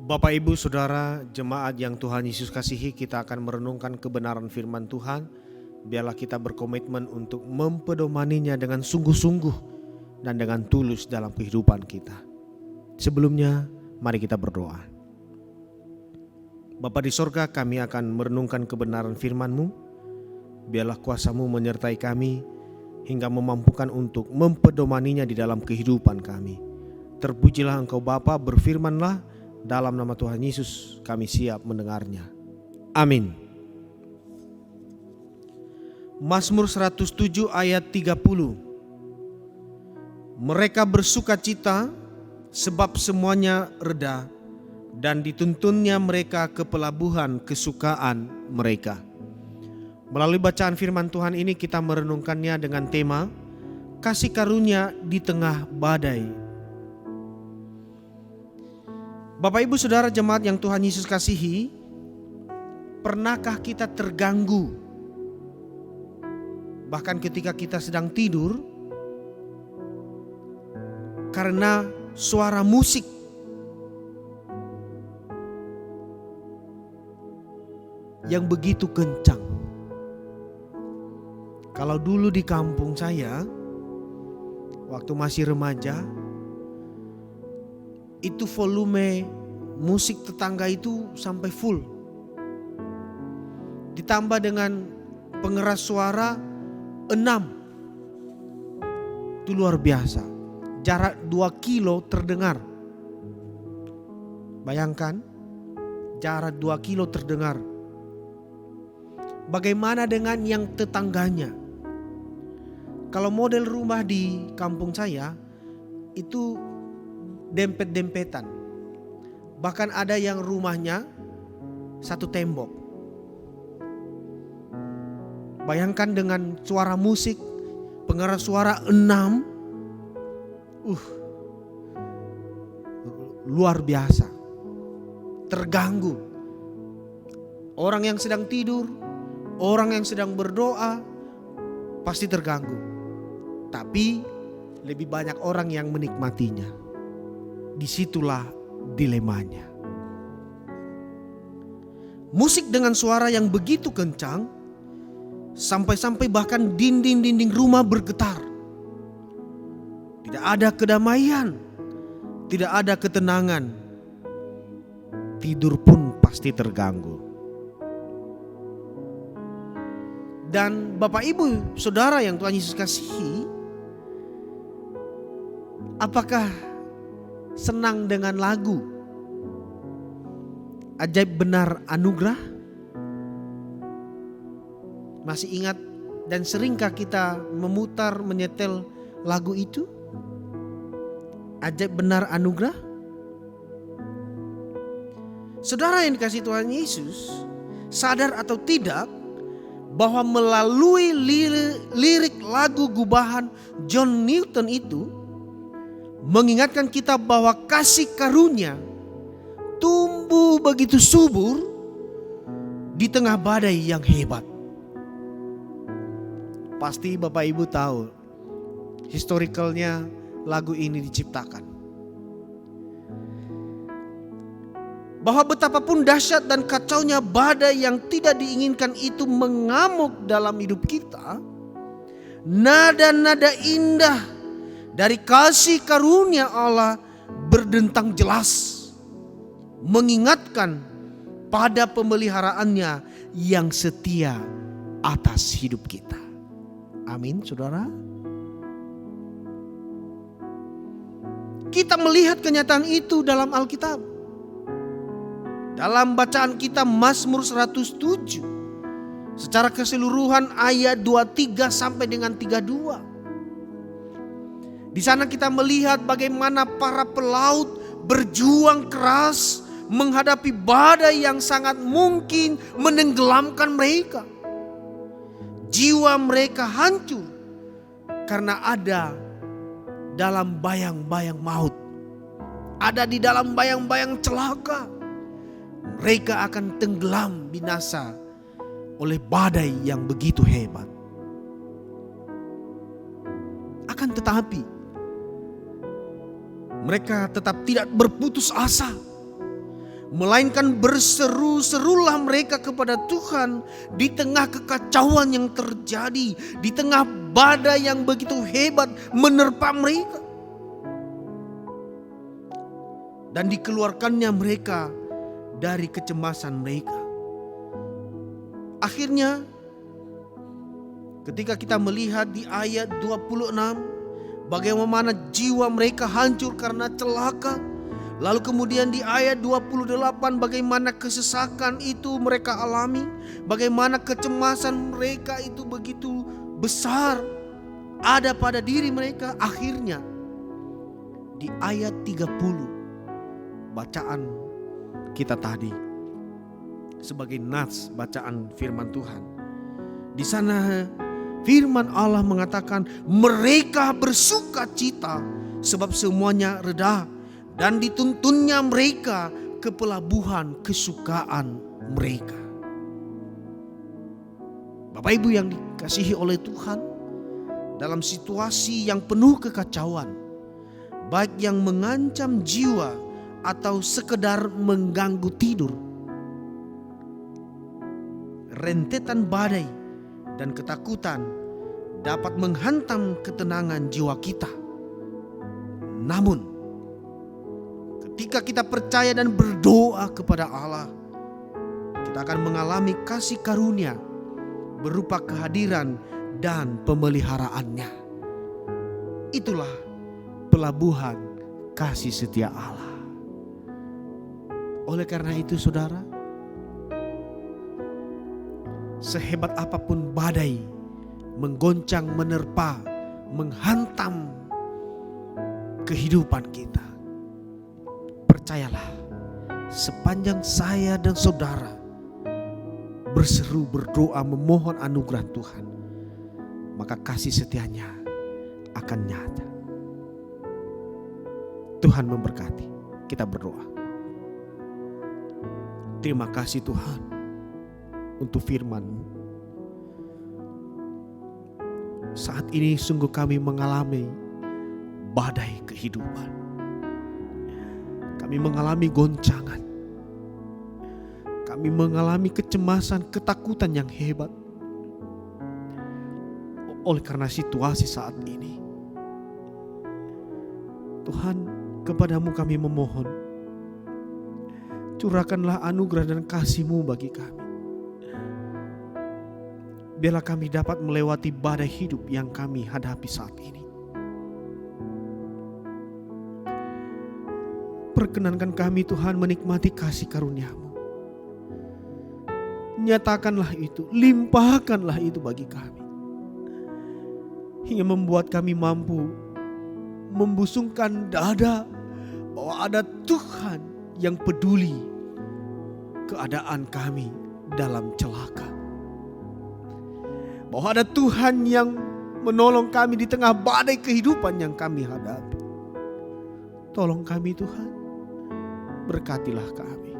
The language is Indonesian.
Bapak, Ibu, Saudara, jemaat yang Tuhan Yesus kasihi, kita akan merenungkan kebenaran firman Tuhan. Biarlah kita berkomitmen untuk mempedomaninya dengan sungguh-sungguh dan dengan tulus dalam kehidupan kita. Sebelumnya, mari kita berdoa. Bapa di sorga, kami akan merenungkan kebenaran firman-Mu. Biarlah kuasa-Mu menyertai kami hingga memampukan untuk mempedomaninya di dalam kehidupan kami. Terpujilah Engkau Bapa, berfirmanlah. Dalam nama Tuhan Yesus kami siap mendengarnya. Amin. Mazmur 107 ayat 30. Mereka bersukacita sebab semuanya reda, dan dituntunnya mereka ke pelabuhan kesukaan mereka. Melalui bacaan firman Tuhan ini kita merenungkannya dengan tema kasih karunia di tengah badai. Bapak, Ibu, Saudara, jemaat yang Tuhan Yesus kasihi, pernahkah kita terganggu bahkan ketika kita sedang tidur karena suara musik yang begitu kencang? Kalau dulu di kampung saya, waktu masih remaja, itu volume musik tetangga itu sampai full. Ditambah dengan pengeras suara 6. Itu luar biasa. Jarak 2 kilo terdengar. Bayangkan, jarak 2 kilo terdengar. Bagaimana dengan yang tetangganya? Kalau model rumah di kampung saya itu dempet-dempetan. Bahkan ada yang rumahnya satu tembok. Bayangkan dengan suara musik, pengeras suara 6. Luar biasa. Terganggu. Orang yang sedang tidur, orang yang sedang berdoa pasti terganggu. Tapi lebih banyak orang yang menikmatinya. Disitulah dilemanya. Musik dengan suara yang begitu kencang, sampai-sampai bahkan dinding-dinding rumah bergetar. Tidak ada kedamaian, tidak ada ketenangan. Tidur pun pasti terganggu. Dan Bapak, Ibu, Saudara yang Tuhan Yesus kasihi, apakah senang dengan lagu Ajaib Benar Anugerah? Masih ingat dan seringkah kita memutar menyetel lagu itu? Ajaib Benar Anugerah. Saudara yang dikasihi Tuhan Yesus, sadar atau tidak bahwa melalui lirik lagu gubahan John Newton itu mengingatkan kita bahwa kasih karunia tumbuh begitu subur di tengah badai yang hebat. Pasti Bapak, Ibu tahu historicalnya lagu ini diciptakan. Bahwa betapapun dahsyat dan kacaunya badai yang tidak diinginkan itu mengamuk dalam hidup kita, nada-nada indah dari kasih karunia Allah berdentang jelas, mengingatkan pada pemeliharaannya yang setia atas hidup kita. Amin, saudara. Kita melihat kenyataan itu dalam Alkitab. Dalam bacaan kita Mazmur 107, secara keseluruhan ayat 23 sampai dengan 32. Di sana kita melihat bagaimana para pelaut berjuang keras menghadapi badai yang sangat mungkin menenggelamkan mereka. Jiwa mereka hancur karena ada dalam bayang-bayang maut. Ada di dalam bayang-bayang celaka. Mereka akan tenggelam binasa oleh badai yang begitu hebat. Akan tetapi mereka tetap tidak berputus asa. melainkan berseru-serulah mereka kepada Tuhan di tengah kekacauan yang terjadi, di tengah badai yang begitu hebat menerpa mereka. Dan dikeluarkannya mereka dari kecemasan mereka. Akhirnya ketika kita melihat di ayat 26 bagaimana jiwa mereka hancur karena celaka. Lalu kemudian di ayat 28 bagaimana kesesakan itu mereka alami. Bagaimana kecemasan mereka itu begitu besar ada pada diri mereka. Akhirnya di ayat 30 bacaan kita tadi sebagai nats bacaan firman Tuhan. Di sana firman Allah mengatakan mereka bersuka cita sebab semuanya reda dan dituntunnya mereka ke pelabuhan kesukaan mereka. Bapak Ibu yang dikasihi oleh Tuhan, dalam situasi yang penuh kekacauan, baik yang mengancam jiwa atau sekedar mengganggu tidur, rentetan badai dan ketakutan dapat menghantam ketenangan jiwa kita. Namun, ketika kita percaya dan berdoa kepada Allah, kita akan mengalami kasih karunia berupa kehadiran dan pemeliharaannya. Itulah pelabuhan kasih setia Allah. Oleh karena itu saudara, sehebat apapun badai menggoncang, menerpa, menghantam kehidupan kita, percayalah, sepanjang saya dan saudara berseru, berdoa, memohon anugerah Tuhan, maka kasih setianya akan nyata. Tuhan memberkati. Kita berdoa. Terima kasih Tuhan untuk firman-Mu. Saat ini sungguh kami mengalami badai kehidupan. Kami mengalami goncangan. Kami mengalami kecemasan, ketakutan yang hebat. Oleh karena situasi saat ini, Tuhan, kepadamu kami memohon, curahkanlah anugerah dan kasih-Mu bagi kami. Biarlah kami dapat melewati badai hidup yang kami hadapi saat ini. Perkenankan kami Tuhan menikmati kasih karunia-Mu. Nyatakanlah itu, limpahkanlah itu bagi kami. Hingga membuat kami mampu membusungkan dada bahwa ada Tuhan yang peduli keadaan kami dalam celaka. Bahwa ada Tuhan yang menolong kami di tengah badai kehidupan yang kami hadapi. Tolong kami Tuhan, berkatilah kami.